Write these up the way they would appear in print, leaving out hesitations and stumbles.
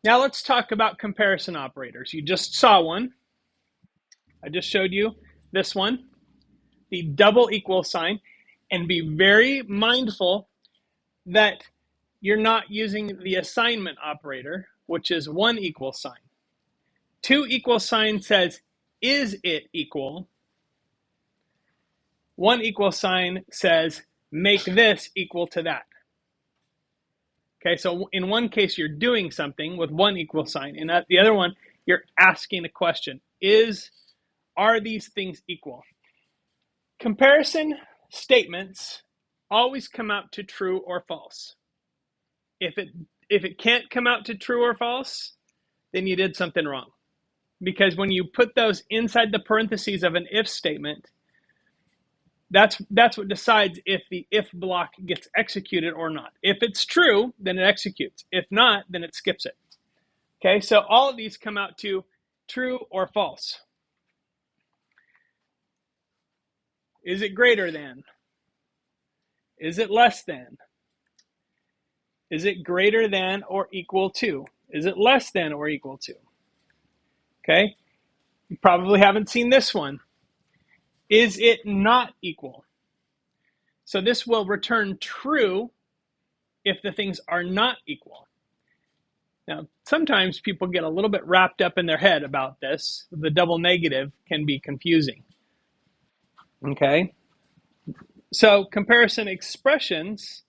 Now let's talk about comparison operators. You just saw one. I just showed you this one, the double equal sign, and be very mindful that you're not using the assignment operator, which is one equal sign. Two equal sign says, is it equal? One equal sign says, make this equal to that. Okay, so in one case, you're doing something with one equal sign. In the other one, you're asking a question. Are these things equal? Comparison statements always come out to true or false. If it can't come out to true or false, then you did something wrong. Because when you put those inside the parentheses of an if statement, that's what decides if the if block gets executed or not. If it's true, then it executes. If not, then it skips it. Okay, so all of these come out to true or false. Is it greater than? Is it less than? Is it greater than or equal to? Is it less than or equal to? Okay, you probably haven't seen this one. Is it not equal? So this will return true if the things are not equal. Now, sometimes people get a little bit wrapped up in their head about this. The double negative can be confusing. Okay, so comparison expressions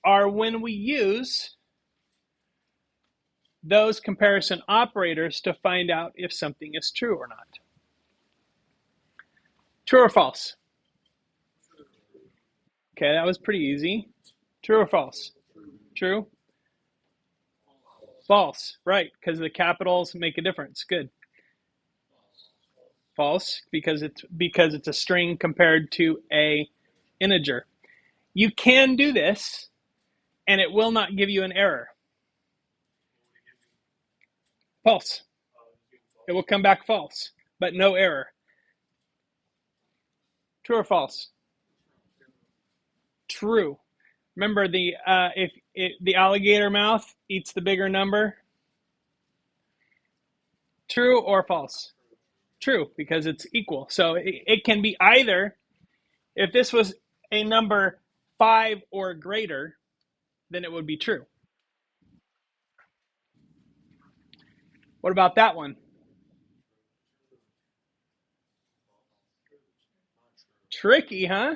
are when we use those comparison operators to find out if something is true or not. True or false? Okay, that was pretty easy. True or false? True. False, right, because the capitals make a difference. Good. False, because it's a string compared to a integer. You can do this, and it will not give you an error. False. It will come back false, but no error. True or false? True. Remember if the alligator mouth eats the bigger number? True or false? True, because it's equal. So it can be either. If this was a number 5 or greater, then it would be true. What about that one? Tricky, huh?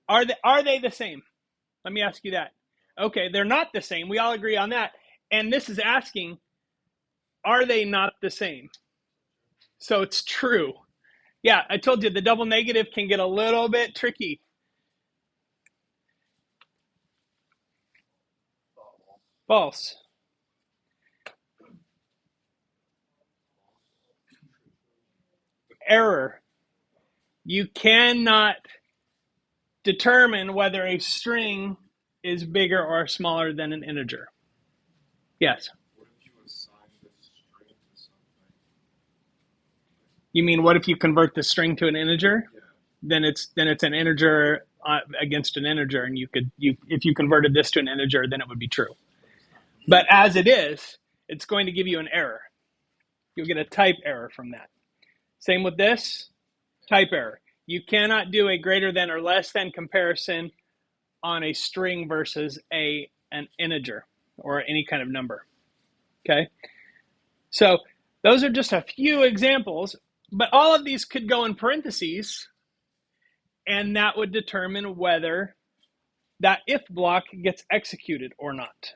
Are they the same? Let me ask you that. Okay, they're not the same. We all agree on that. And this is asking, are they not the same? So it's true. Yeah, I told you the double negative can get a little bit tricky. False. Error. You cannot determine whether a string is bigger or smaller than an integer. Yes. What if you assign this string to something? You mean what if you convert the string to an integer? Yeah. Then it's an integer against an integer, and if you converted this to an integer, then it would be true. But as it is, it's going to give you an error. You'll get a type error from that. Same with this, type error. You cannot do a greater than or less than comparison on a string versus an integer or any kind of number. Okay? So those are just a few examples, but all of these could go in parentheses, and that would determine whether that if block gets executed or not.